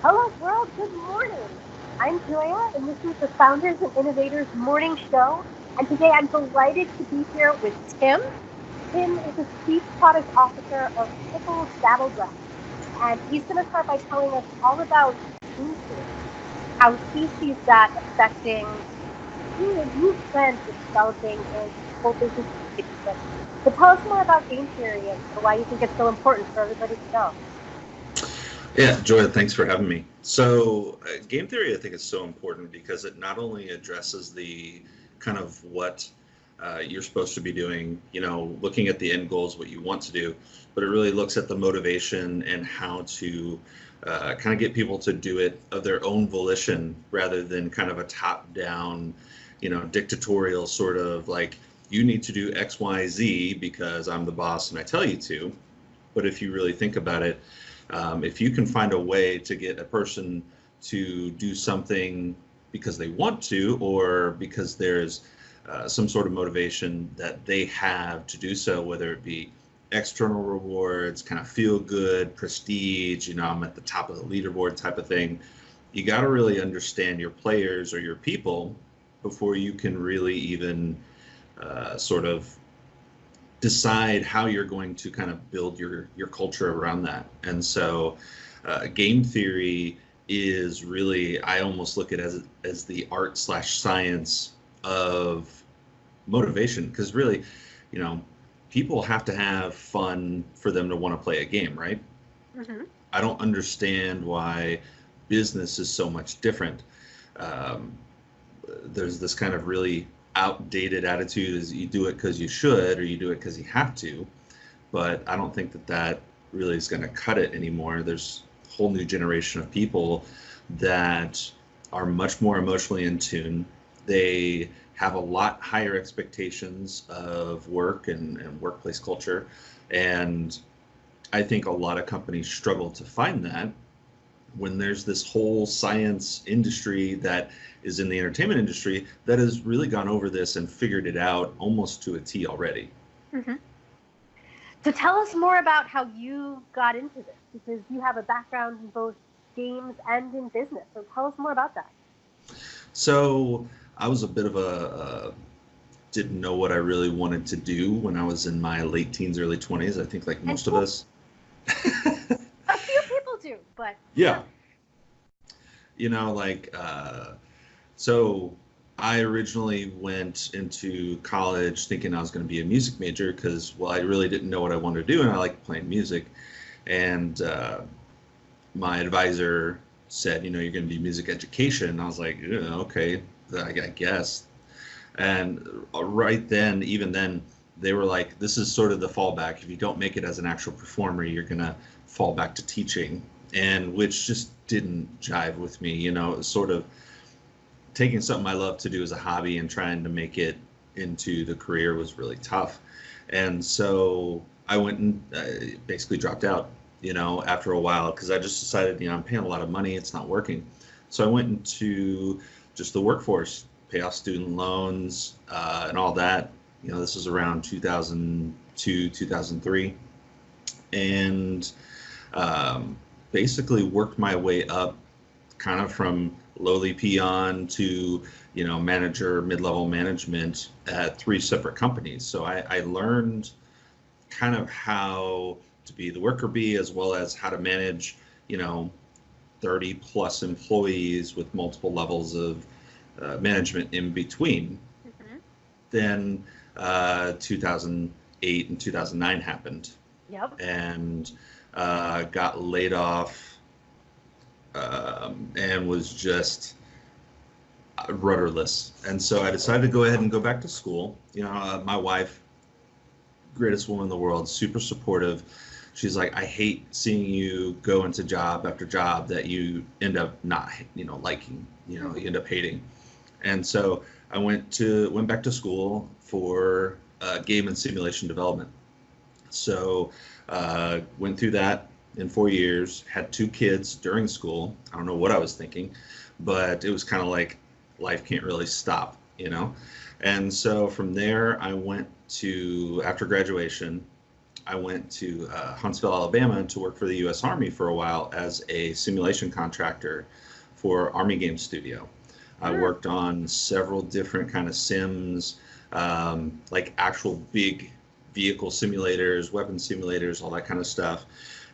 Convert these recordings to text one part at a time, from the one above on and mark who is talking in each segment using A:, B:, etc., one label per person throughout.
A: Hello, world. Good morning. I'm Joia, and this is the Founders and Innovators morning show. And today I'm delighted to be here with Tim. Tim is the Chief Product Officer of Hitgoalz Battleground. And he's going to start by telling us all about game theory, how he sees that affecting really a new trend that's developing in whole business communication. So tell us more about game theory and why you think it's so important for everybody to know.
B: Yeah, Joia, thanks for having me. So, game theory, I think, is so important because it not only addresses the kind of what you're supposed to be doing, looking at the end goals, what you want to do, but it really looks at the motivation and how to kind of get people to do it of their own volition rather than kind of a top-down, dictatorial sort of like, you need to do X, Y, Z because I'm the boss and I tell you to. But if you really think about it, if you can find a way to get a person to do something because they want to, or because there's some sort of motivation that they have to do so, whether it be external rewards, kind of feel good, prestige, I'm at the top of the leaderboard type of thing, you got to really understand your players or your people before you can really even sort of decide how you're going to kind of build your culture around that. And so game theory is really, I almost look at it as the art/science of motivation, because really, people have to have fun for them to want to play a game, right?
A: Mm-hmm.
B: I don't understand why business is so much different. There's this kind of really outdated attitude is you do it because you should, or you do it because you have to, but I don't think that really is going to cut it anymore. There's a whole new generation of people that are much more emotionally in tune. They have a lot higher expectations of work and workplace culture, and I think a lot of companies struggle to find that when there's this whole science industry that is in the entertainment industry that has really gone over this and figured it out almost to a T already.
A: Mm-hmm. So tell us more about how you got into this, because you have a background in both games and in business. So tell us more about that.
B: So I was a bit of didn't know what I really wanted to do when I was in my late teens, early 20s. I think like most of us.
A: A few people do, but
B: yeah. So I originally went into college thinking I was going to be a music major because, well, I really didn't know what I wanted to do, and I liked playing music. And my advisor said, you're going to do music education. And I was like, okay, I guess. And right then, even then, they were like, this is sort of the fallback. If you don't make it as an actual performer, you're going to fall back to teaching, and which just didn't jive with me. It was sort of taking something I love to do as a hobby and trying to make it into the career was really tough. And so I went and basically dropped out, after a while, because I just decided, I'm paying a lot of money, it's not working. So I went into just the workforce, pay off student loans and all that. This was around 2002, 2003. And basically worked my way up kind of from lowly peon to, manager, mid-level management at 3 separate companies. So I learned kind of how to be the worker bee, as well as how to manage, 30 plus employees with multiple levels of management in between.
A: Mm-hmm.
B: Then 2008 and 2009 happened.
A: Yep.
B: And got laid off and was just rudderless. And so I decided to go ahead and go back to school. My wife, greatest woman in the world, super supportive. She's like, I hate seeing you go into job after job that you end up not, liking, you end up hating. And so I went back to school for game and simulation development. So went through that in 4 years, had 2 kids during school. I don't know what I was thinking, but it was kind of like life can't really stop, And so from there, I went to, after graduation, I went to Huntsville, Alabama to work for the U.S. Army for a while as a simulation contractor for Army Game Studio. I worked on several different kind of sims, like actual big vehicle simulators, weapon simulators, all that kind of stuff.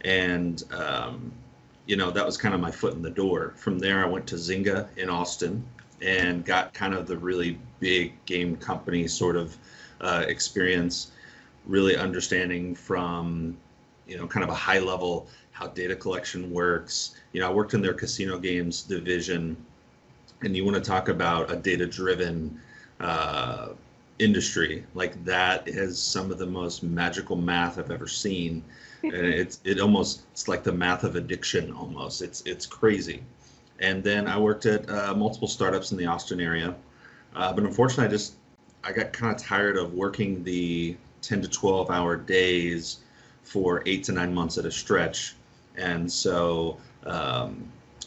B: And, that was kind of my foot in the door. From there, I went to Zynga in Austin and got kind of the really big game company sort of experience, really understanding from, kind of a high level how data collection works. I worked in their casino games division, and you want to talk about a data-driven industry, like that is some of the most magical math I've ever seen. And it's like the math of addiction almost. It's crazy. And then I worked at multiple startups in the Austin area, but unfortunately I got kind of tired of working the 10 to 12 hour days for 8 to 9 months at a stretch. And so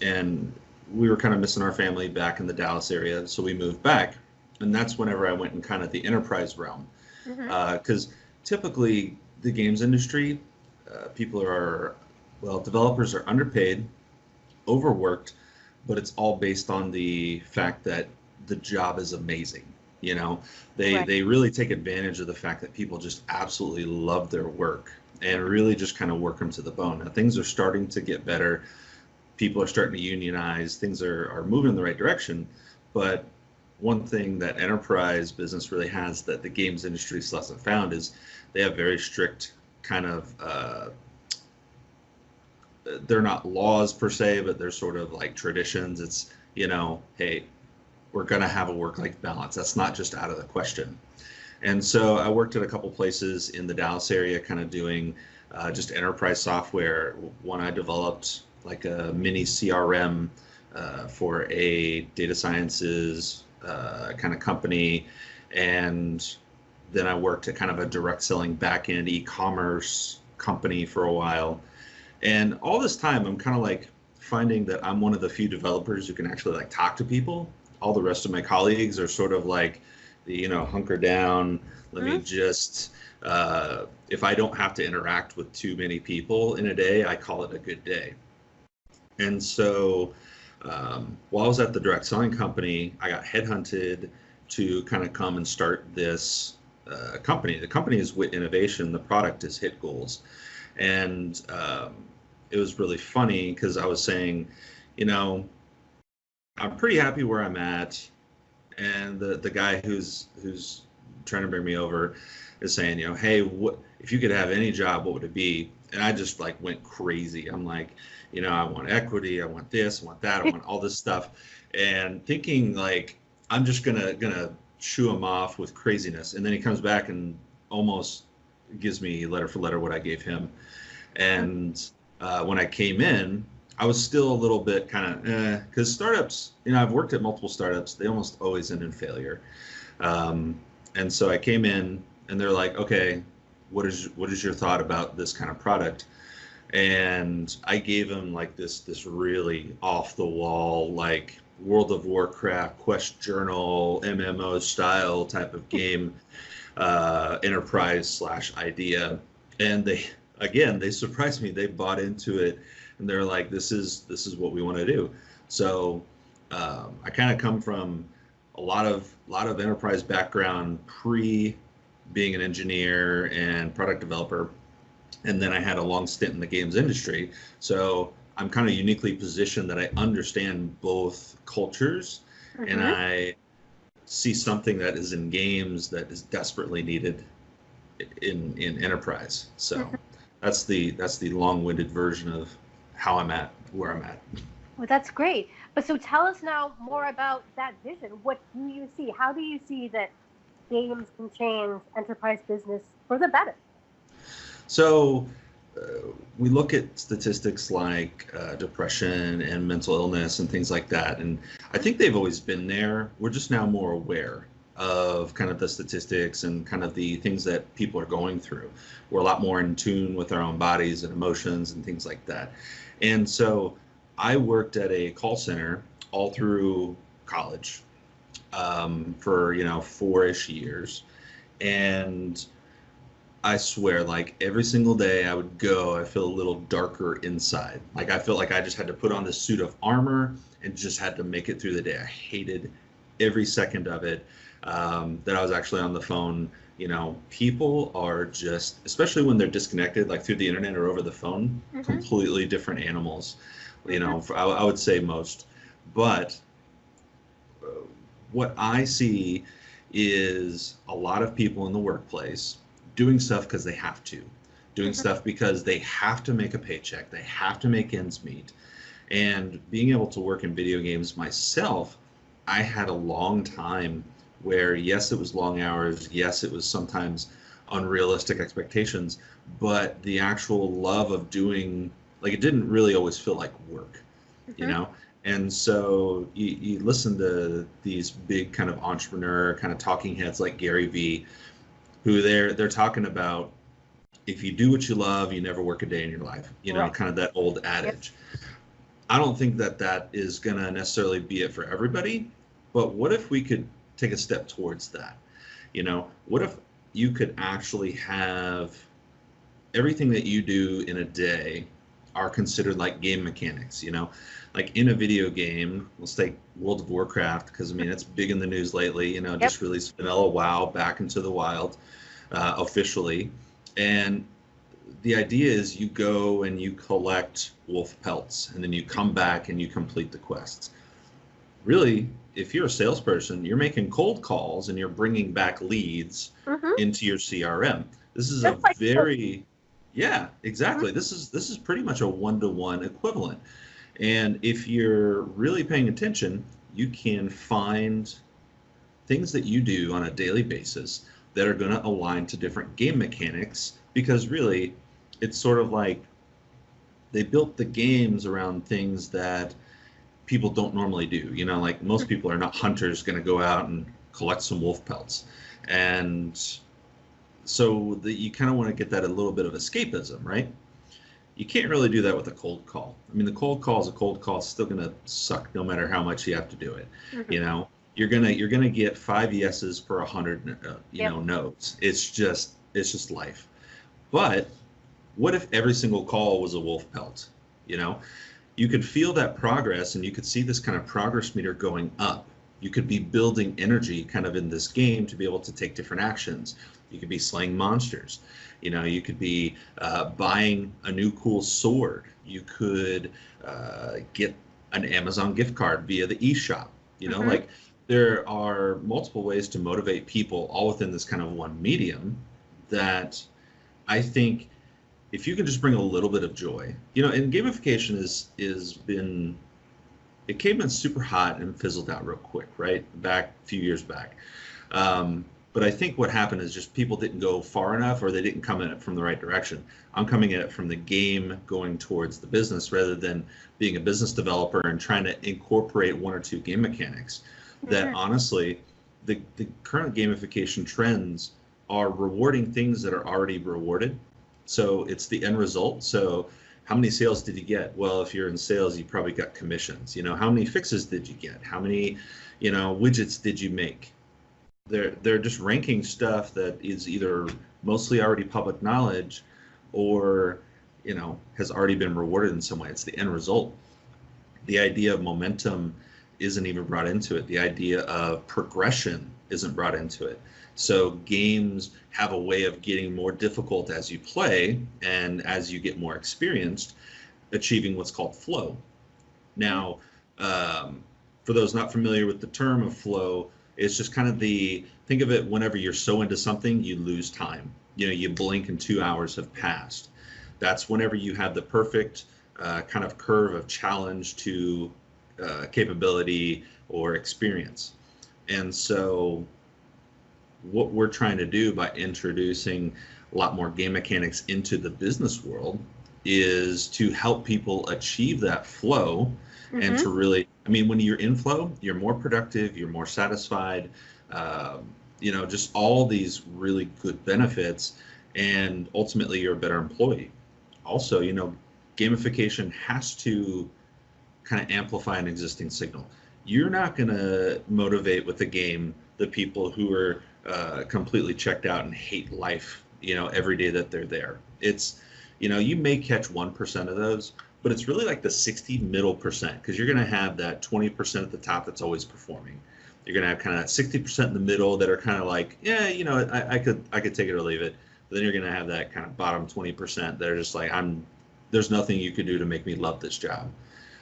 B: and we were kind of missing our family back in the Dallas area, so we moved back. And that's whenever I went in kind of the enterprise realm, because typically the games industry, developers are underpaid, overworked, but it's all based on the fact that the job is amazing. They really take advantage of the fact that people just absolutely love their work and really just kind of work them to the bone. Now things are starting to get better. People are starting to unionize. Things are moving in the right direction. But one thing that enterprise business really has that the games industry still hasn't found is they have very strict kind of, they're not laws per se, but they're sort of like traditions. It's, hey, we're going to have a work-life balance. That's not just out of the question. And so I worked at a couple places in the Dallas area, kind of doing just enterprise software. One, I developed like a mini CRM for a data sciences kind of company. And then I worked at kind of a direct selling back-end e-commerce company for a while. And all this time, I'm kind of like finding that I'm one of the few developers who can actually like talk to people. All the rest of my colleagues are sort of like, hunker down. Let me just, if I don't have to interact with too many people in a day, I call it a good day. And so while I was at the direct selling company, I got headhunted to kind of come and start this company. The company is Wit Innovation. The product is Hitgoalz. And it was really funny because I was saying, I'm pretty happy where I'm at. And the guy who's trying to bring me over is saying, hey, what if you could have any job, what would it be? And I just like went crazy. I'm like, I want equity, I want this, I want that, I want all this stuff, and thinking like I'm just gonna shoo him off with craziness. And then he comes back and almost gives me letter for letter what I gave him. And when I came in, I was still a little bit kind of, because startups, I've worked at multiple startups, they almost always end in failure. And so I came in and they're like, okay, what is your thought about this kind of product? And I gave them like this really off the wall, like World of Warcraft, Quest Journal, MMO style type of game, enterprise / idea. And they surprised me. They bought into it. And they're like, this is what we want to do. So I kind of come from a lot of enterprise background pre being an engineer and product developer, and then I had a long stint in the games industry. So I'm kind of uniquely positioned that I understand both cultures, and I see something that is in games that is desperately needed in enterprise. So that's the long-winded version of how I'm at where I'm at.
A: Well, that's great. But so tell us now more about that vision. What do you see? How do you see that games can change enterprise business for the better?
B: So we look at statistics like depression and mental illness and things like that. And I think they've always been there. We're just now more aware of kind of the statistics and kind of the things that people are going through. We're a lot more in tune with our own bodies and emotions and things like that. And so I worked at a call center all through college for 4-ish years. And I swear, like every single day I would go, I feel a little darker inside. Like I felt like I just had to put on this suit of armor and just had to make it through the day. I hated every second of it. That I was actually on the phone. People are just, especially when they're disconnected, like through the internet or over the phone, completely different animals. I would say most. But what I see is a lot of people in the workplace doing stuff because they have to, doing stuff because they have to make a paycheck, they have to make ends meet. And being able to work in video games myself, I had a long time where, yes, it was long hours, yes, it was sometimes unrealistic expectations, but the actual love of doing, like, it didn't really always feel like work, you know? And so you listen to these big kind of entrepreneur kind of talking heads like Gary Vee, who they're talking about, if you do what you love, you never work a day in your life,
A: Right.
B: kind of that old adage. I don't think that is going to necessarily be it for everybody, but what if we could take a step towards that? What if you could actually have everything that you do in a day are considered like game mechanics, like in a video game. Let's take World of Warcraft, because I mean it's big in the news lately. Just released vanilla WoW back into the wild officially, and the idea is you go and you collect wolf pelts, and then you come back and you complete the quests. Really, if you're a salesperson, you're making cold calls and you're bringing back leads into your CRM. This is
A: Just
B: a
A: like
B: very, yeah, exactly. This is pretty much a one-to-one equivalent. And if you're really paying attention, you can find things that you do on a daily basis that are going to align to different game mechanics, because really it's sort of like they built the games around things that people don't normally do. Like most people are not hunters going to go out and collect some wolf pelts. And so you kind of want to get that a little bit of escapism, right? You can't really do that with a cold call. I mean, the cold call is a cold call. It's still going to suck no matter how much you have to do it. You're gonna get 5 yeses per 100 no's. It's just life. But what if every single call was a wolf pelt? You could feel that progress, and you could see this kind of progress meter going up. You could be building energy kind of in this game to be able to take different actions. You could be slaying monsters. You could be buying a new cool sword. You could get an Amazon gift card via the eShop. Like there are multiple ways to motivate people all within this kind of one medium that I think if you can just bring a little bit of joy, and gamification it came in super hot and fizzled out real quick, right? Back a few years back. But I think what happened is just people didn't go far enough, or they didn't come at it from the right direction. I'm coming at it from the game going towards the business, rather than being a business developer and trying to incorporate one or two game mechanics that honestly, the current gamification trends are rewarding things that are already rewarded. So it's the end result. So how many sales did you get? Well, if you're in sales, you probably got commissions. How many fixes did you get? How many, widgets did you make? They're just ranking stuff that is either mostly already public knowledge, or has already been rewarded in some way. It's the end result. The idea of momentum isn't even brought into it. The idea of progression isn't brought into it. So games have a way of getting more difficult as you play, and as you get more experienced, achieving what's called flow. Now, for those not familiar with the term of flow, it's just kind of think of it, whenever you're so into something, you lose time. You blink and 2 hours have passed. That's whenever you have the perfect kind of curve of challenge to capability or experience. And so what we're trying to do by introducing a lot more game mechanics into the business world is to help people achieve that flow, and to really, I mean, when you're in flow, you're more productive, you're more satisfied, just all these really good benefits, and ultimately you're a better employee. Also, gamification has to kind of amplify an existing signal. You're not going to motivate with a game the people who are completely checked out and hate life every day that they're there. It's, you may catch 1% of those, but it's really like the 60 middle percent, because you're going to have that 20% at the top that's always performing. You're going to have kind of that 60% in the middle that are kind of like, yeah, I could take it or leave it. But then you're going to have that kind of bottom 20% that are just like, there's nothing you could do to make me love this job.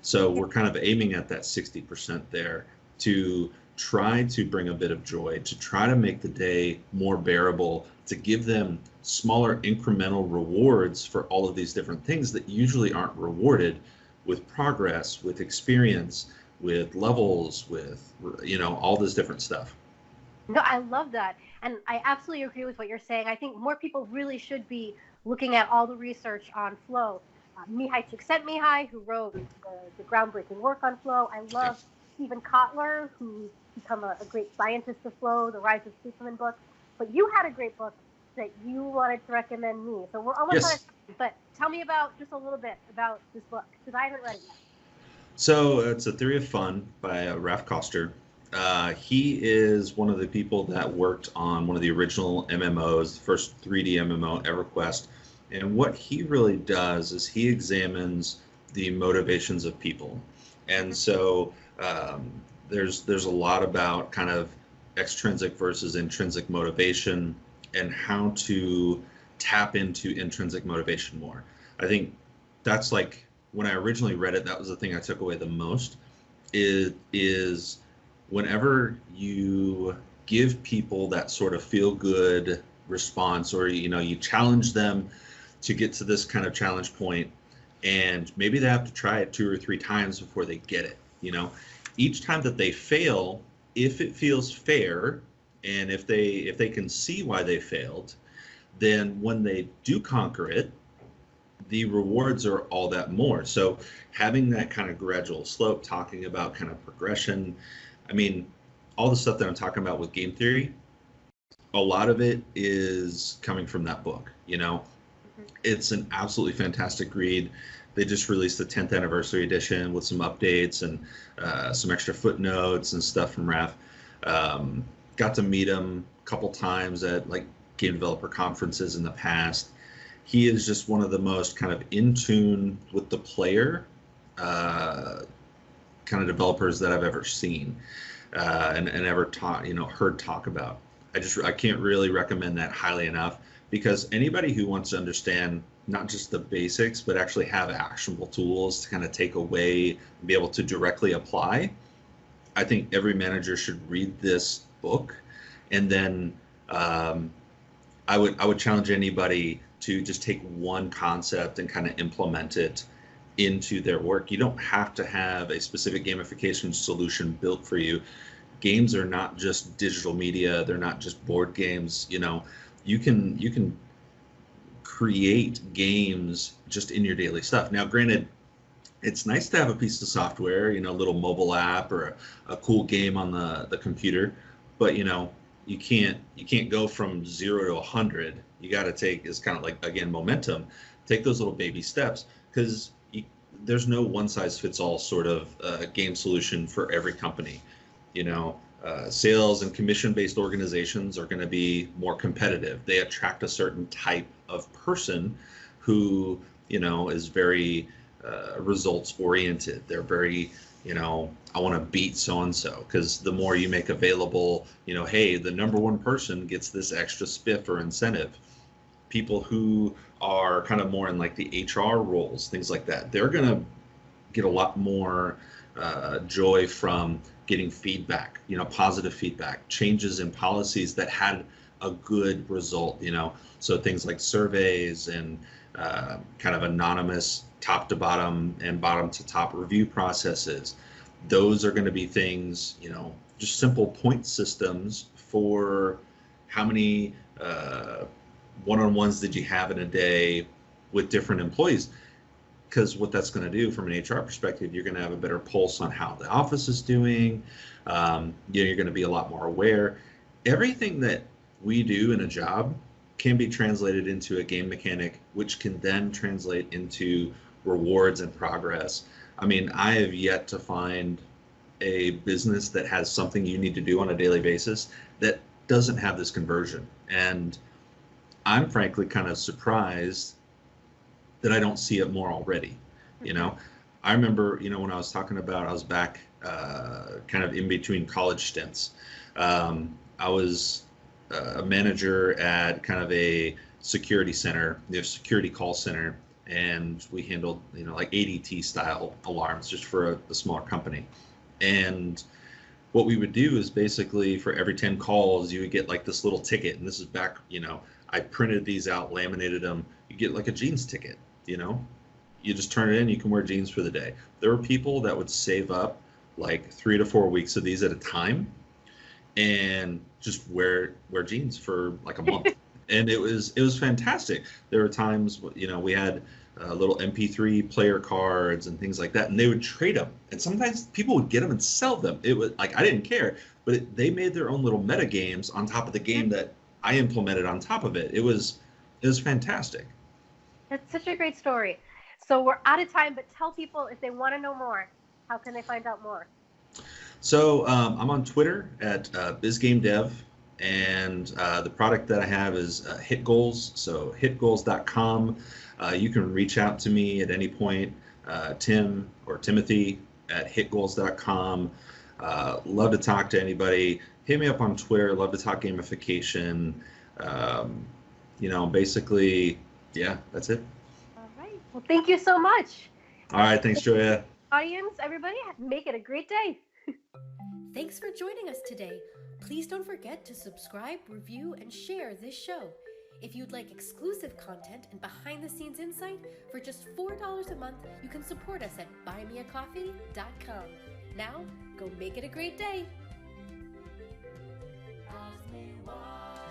B: So we're kind of aiming at that 60% there to try to bring a bit of joy, to try to make the day more bearable, to give them smaller incremental rewards for all of these different things that usually aren't rewarded with progress, with experience, with levels, with, all this different stuff.
A: No, I love that. And I absolutely agree with what you're saying. I think more people really should be looking at all the research on flow. Mihai Csikszentmihalyi, who wrote the groundbreaking work on flow. I love Stephen Kotler, who's become a great scientist of flow, the Rise of Superman book. But you had a great book that you wanted to recommend me. So we're almost out of time, but tell me just a little bit about this book, because I haven't read it yet.
B: So it's A Theory of Fun by Ralph Koster. He is one of the people that worked on one of the original MMOs, the first 3D MMO, EverQuest. And what he really does is he examines the motivations of people. And so there's a lot about kind of extrinsic versus intrinsic motivation and how to tap into intrinsic motivation more. I think that's like, when I originally read it, that was the thing I took away the most, is whenever you give people that sort of feel good response, or you challenge them to get to this kind of challenge point, and maybe they have to try it 2 or 3 times before they get it. Each time that they fail, if it feels fair, and if they can see why they failed, then when they do conquer it, the rewards are all that more. So having that kind of gradual slope, talking about kind of progression, I mean, all the stuff that I'm talking about with game theory, a lot of it is coming from that book. It's an absolutely fantastic read. They just released the 10th anniversary edition with some updates and some extra footnotes and stuff from Raph. Got to meet him a couple times at like game developer conferences in the past. He is just one of the most kind of in tune with the player kind of developers that I've ever seen and ever heard talk about. I can't really recommend that highly enough, because anybody who wants to understand not just the basics, but actually have actionable tools to kind of take away and be able to directly apply, I think every manager should read this book. And then I would challenge anybody to just take one concept and kind of implement it into their work. You don't have to have a specific gamification solution built for you. Games are not just digital media. They're not just board games. You can create games just in your daily stuff. Now, granted, it's nice to have a piece of software, a little mobile app or a cool game on the computer, but you can't go from 0 to 100. You got to take, it's kind of like, again, momentum. Take those little baby steps, because there's no one size fits all sort of game solution for every company. Sales and commission-based organizations are going to be more competitive. They attract a certain type of person who, is very results oriented. They're very, I want to beat so-and-so, because the more you make available, hey, the number one person gets this extra spiff or incentive. People who are kind of more in like the HR roles, things like that, they're going to get a lot more joy from getting feedback, positive feedback, changes in policies that had a good result, so things like surveys and kind of anonymous top to bottom and bottom to top review processes. Those are going to be things, just simple point systems for how many one-on-ones did you have in a day with different employees. Because what that's going to do from an HR perspective, you're going to have a better pulse on how the office is doing. You're going to be a lot more aware. Everything that we do in a job can be translated into a game mechanic, which can then translate into rewards and progress. I mean, I have yet to find a business that has something you need to do on a daily basis that doesn't have this conversion. And I'm frankly kind of surprised that I don't see it more already. You know, I remember, when I was talking about, I was back kind of in between college stints. I was a manager at kind of a security center, security call center, and we handled, like ADT style alarms just for a smaller company. And what we would do is basically for every 10 calls, you would get like this little ticket. And this is back, I printed these out, laminated them. You get like a jeans ticket, you know? You just turn it in, you can wear jeans for the day. There were people that would save up like 3 to 4 weeks of these at a time and just wear jeans for like a month. And it was fantastic. There were times, we had little MP3 player cards and things like that, and they would trade them. And sometimes people would get them and sell them. It was like I didn't care, but they made their own little meta games on top of the game that I implemented on top of it. It was fantastic.
A: That's such a great story. So we're out of time, but tell people if they want to know more, how can they find out more?
B: So I'm on Twitter at BizGameDev, and the product that I have is Hitgoalz, so hitgoalz.com. You can reach out to me at any point, Tim or Timothy at hitgoalz.com. Love to talk to anybody. Hit me up on Twitter. Love to talk gamification. Basically, yeah, that's it.
A: All right. Well, thank you so much.
B: All right. Thanks, Joia.
A: Audience, everybody, make it a great day.
C: Thanks for joining us today. Please don't forget to subscribe, review, and share this show. If you'd like exclusive content and behind-the-scenes insight, for just $4 a month, you can support us at buymeacoffee.com. Now, go make it a great day. Ask me why.